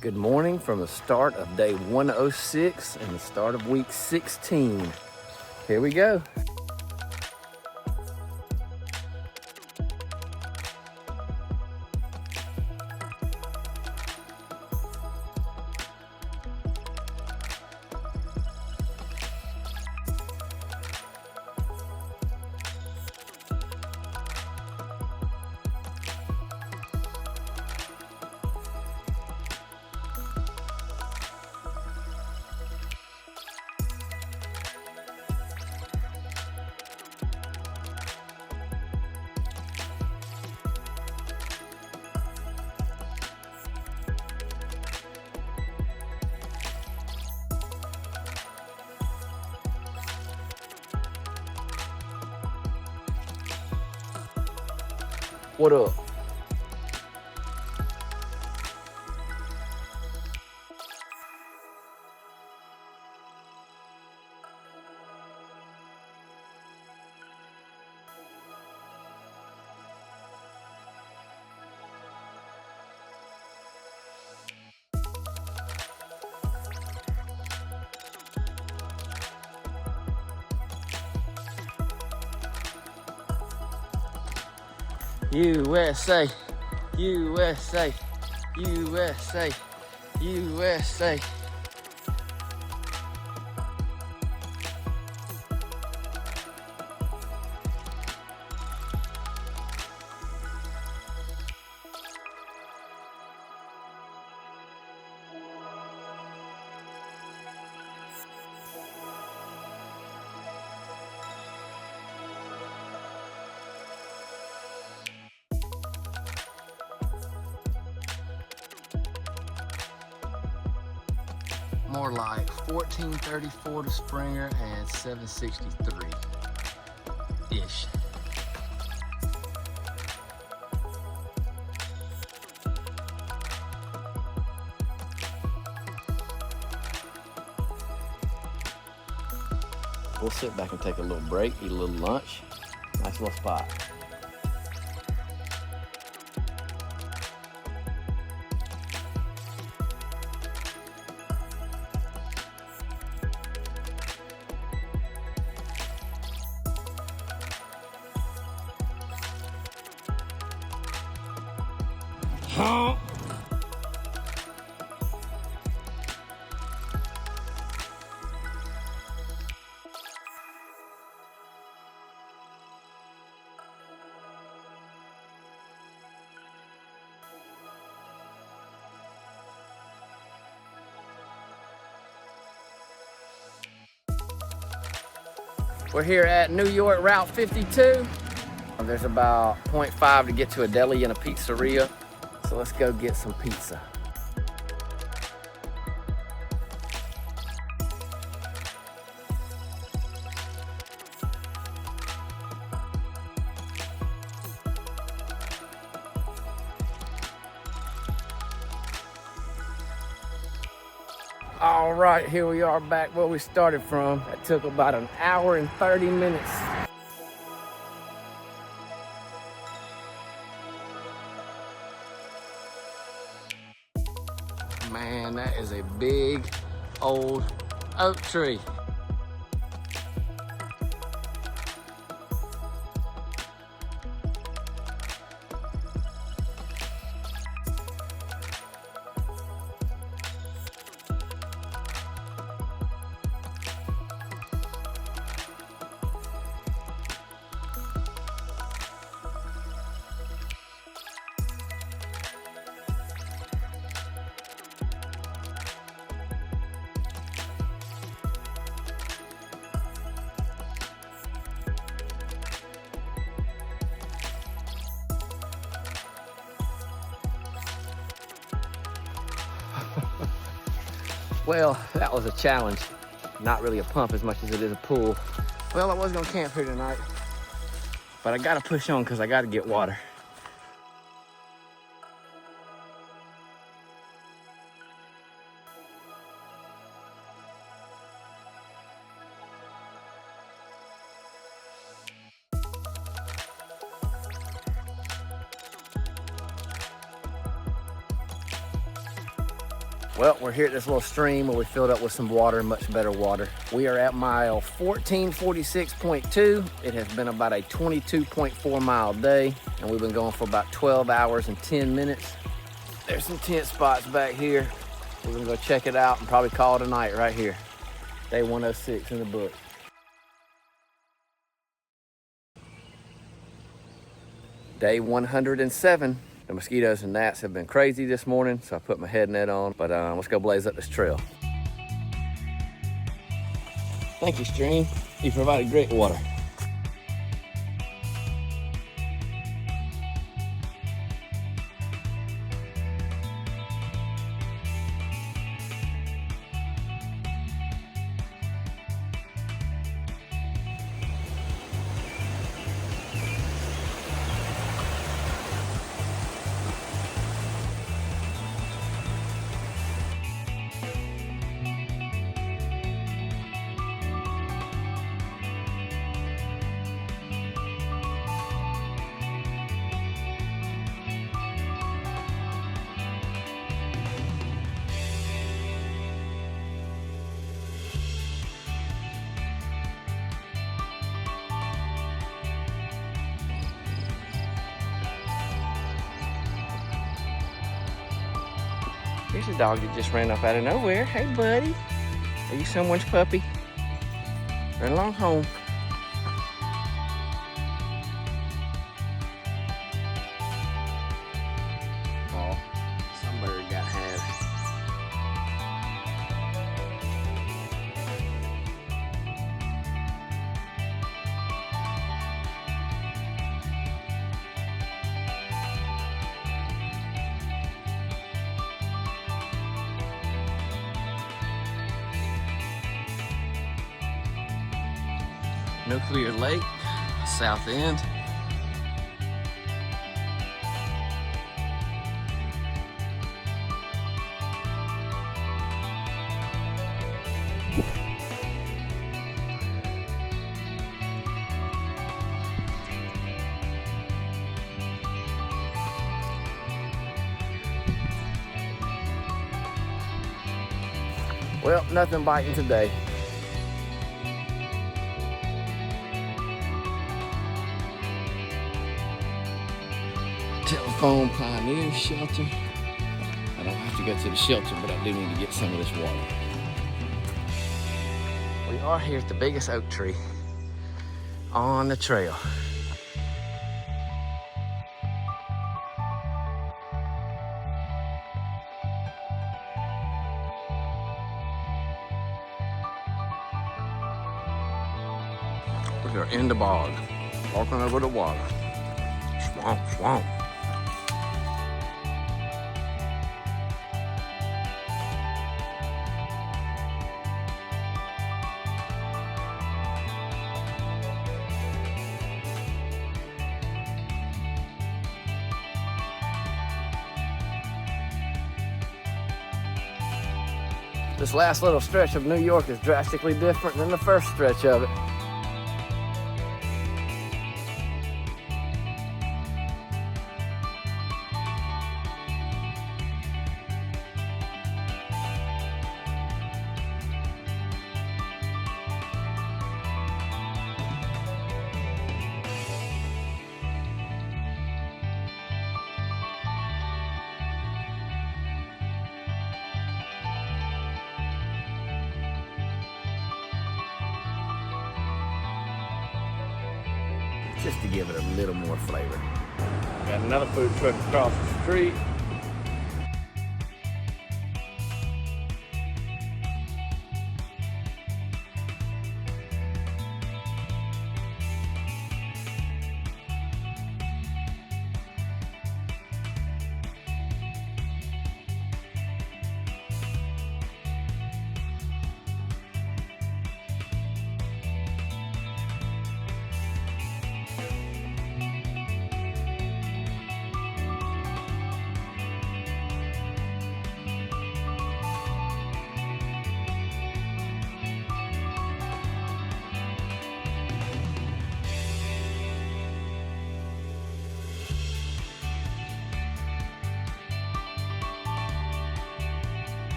Good morning from the start of day 106 and the start of week 16. Here we go. What up? USA, USA, USA, USA. More like 1434 to Springer and 763-ish. We'll sit back and take a little break, eat a little lunch. Nice little spot. Huh? We're here at New York Route 52. There's about 0.5 to get to a deli and a pizzeria. So let's go get some pizza. All right, here we are back where we started from. That took about an hour and 30 minutes. Man, that is a big old oak tree. Well, that was a challenge. Not really a pump as much as it is a pool. Well, I was gonna camp here tonight, but I gotta push on because I gotta get water. Well, we're here at this little stream where we filled up with some water, much better water. We are at mile 1446.2. It has been about a 22.4 mile day, and we've been going for about 12 hours and 10 minutes. There's some tent spots back here. We're gonna go check it out and probably call it a night right here. Day 106 in the book. Day 107. The mosquitoes and gnats have been crazy this morning, so I put my head net on, but let's go blaze up this trail. Thank you, stream. You provided great water. Here's a dog that just ran up out of nowhere. Hey, buddy. Are you someone's puppy? Run along home. Oh, some bird got had. Nuclear Lake, south end. Well, nothing biting today. Telephone Pioneer Shelter. I don't have to go to the shelter, but I do need to get some of this water. We are here at the biggest oak tree on the trail. We are in the bog, walking over the water. Swamp, swamp. This last little stretch of New York is drastically different than the first stretch of it. Just to give it a little more flavor. Got another food truck across the street.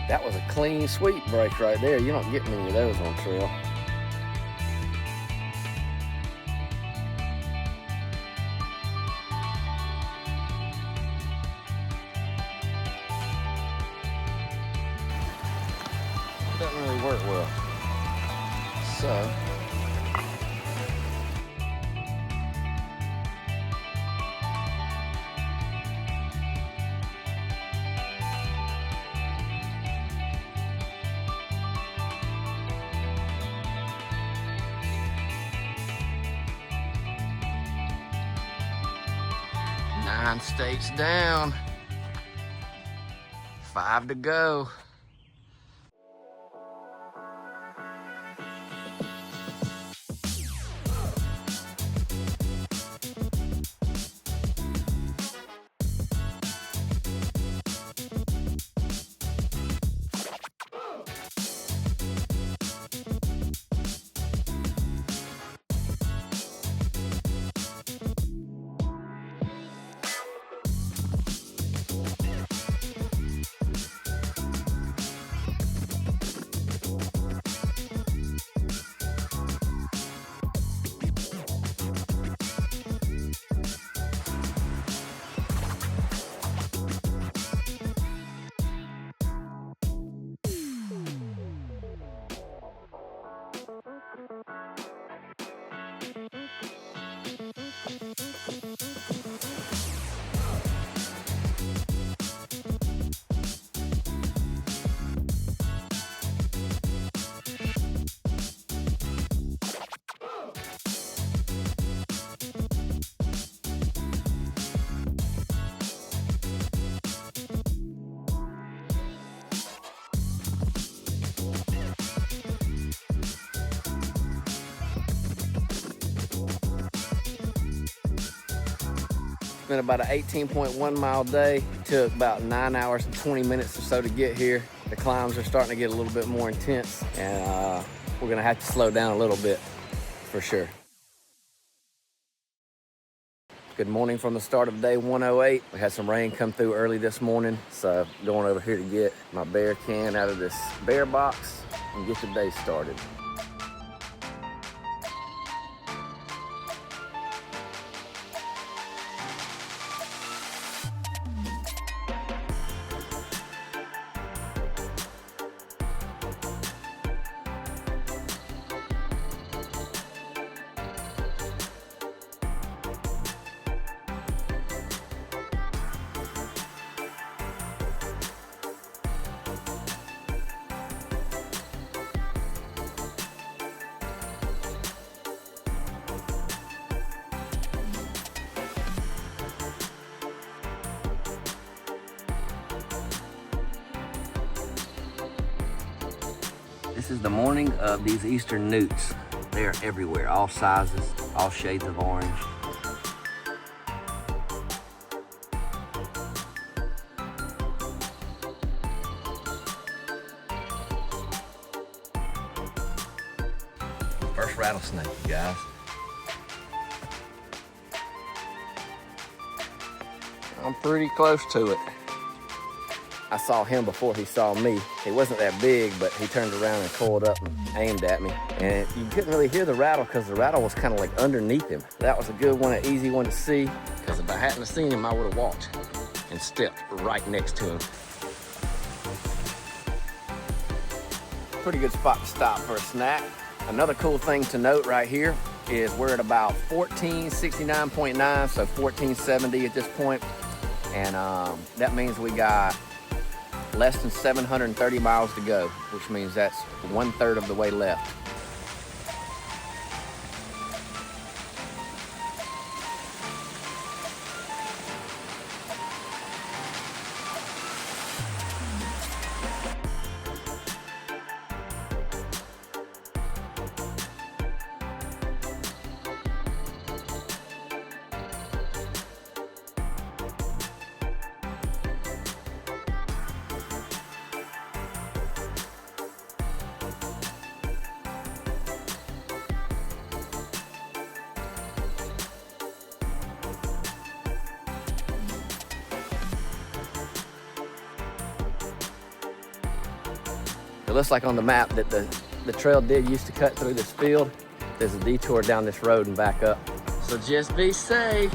That was a clean sweep break right there. You don't get many of those on trail. Doesn't really work well. So nine states down, 5 to go. It's been about an 18.1 mile day. It took about 9 hours and 20 minutes or so to get here. The climbs are starting to get a little bit more intense, and we're gonna have to slow down a little bit for sure. Good morning from the start of day 108. We had some rain come through early this morning, so going over here to get my bear can out of this bear box and get the day started. This is the morning of these eastern newts. They are everywhere, all sizes, all shades of orange. First rattlesnake, you guys. I'm pretty close to it. I saw him before he saw me. He wasn't that big, but he turned around and coiled up and aimed at me. And you couldn't really hear the rattle because the rattle was kind of like underneath him. That was a good one, an easy one to see, because if I hadn't seen him, I would have walked and stepped right next to him. Pretty good spot to stop for a snack. Another cool thing to note right here is we're at about 1469.9, so 1470 at this point. And that means we got less than 730 miles to go, which means that's 1/3 of the way left. looks like on the map that the trail did used to cut through this field. There's a detour down this road and back up. So just be safe.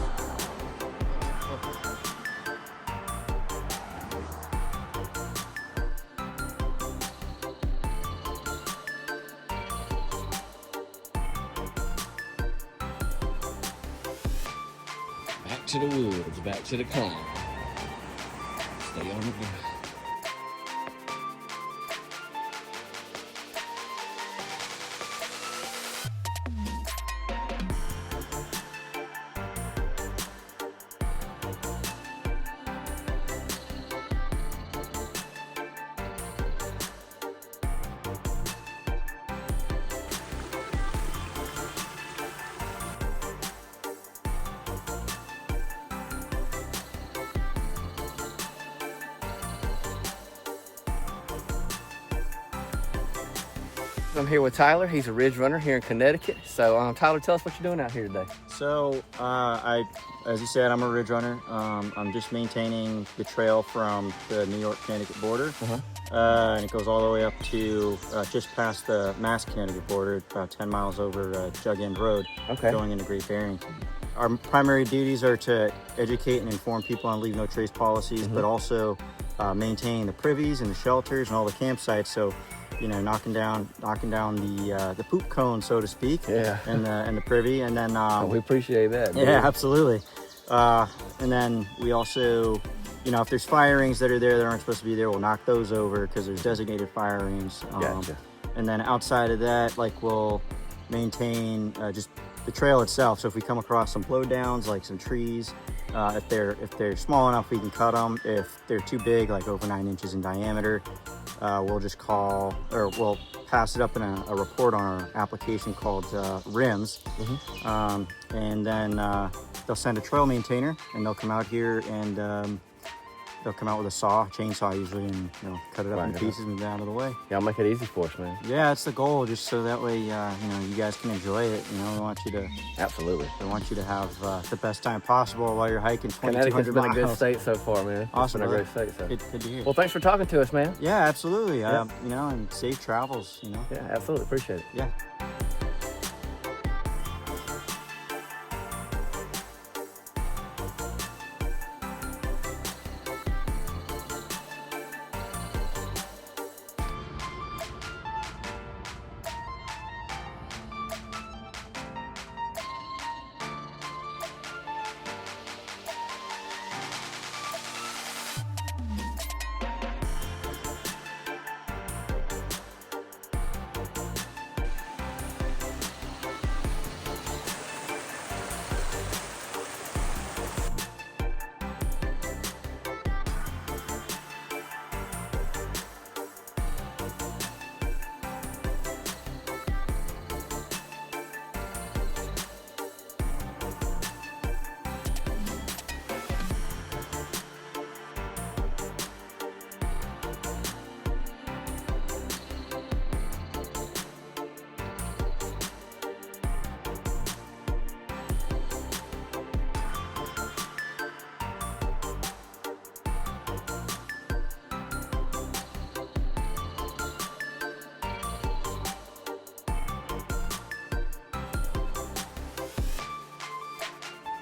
Back to the woods, back to the climb. Stay on the ground. I'm here with Tyler. He's a ridge runner here in Connecticut. So Tyler, tell us what you're doing out here today. So as you said, I'm a ridge runner. I'm just maintaining the trail from the New York-Connecticut border. And it goes all the way up to just past the Mass-Connecticut border, about 10 miles over Jug End Road, going into Great Barrington. Our primary duties are to educate and inform people on leave no trace policies, but also maintain the privies and the shelters and all the campsites. So, you know, knocking down the poop cone, so to speak, and the privy, and then we appreciate that. Dude. Yeah, absolutely. And then we also, you know, if there's fire rings that are there that aren't supposed to be there, we'll knock those over because there's designated fire rings. Gotcha. And then outside of that, like, we'll maintain just the trail itself. So if we come across some blowdowns, like some trees, if they're small enough, we can cut them. If they're too big, like over 9 inches in diameter, we'll just call, or we'll pass it up in a report on our application called RIMS. And then they'll send a trail maintainer, and they'll come out here and they'll come out with a chainsaw usually, and, you know, cut it up in pieces and move it out of the way. Yeah, I'll make it easy for us, man. Yeah, that's the goal, just so that way, you know, you guys can enjoy it. You know, we want you to... Absolutely. We want you to have the best time possible while you're hiking 2,200 miles. Connecticut's been a good state so far, man. Awesome. It's been a great state. So. Good to hear. Well, thanks for talking to us, man. Yeah, absolutely. You know, and safe travels, you know. Yeah, absolutely. Appreciate it. Yeah.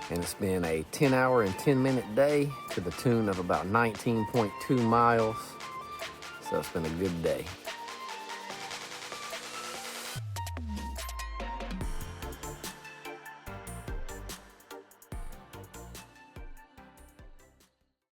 And it's been a 10-hour and 10-minute day to the tune of about 19.2 miles. So it's been a good day.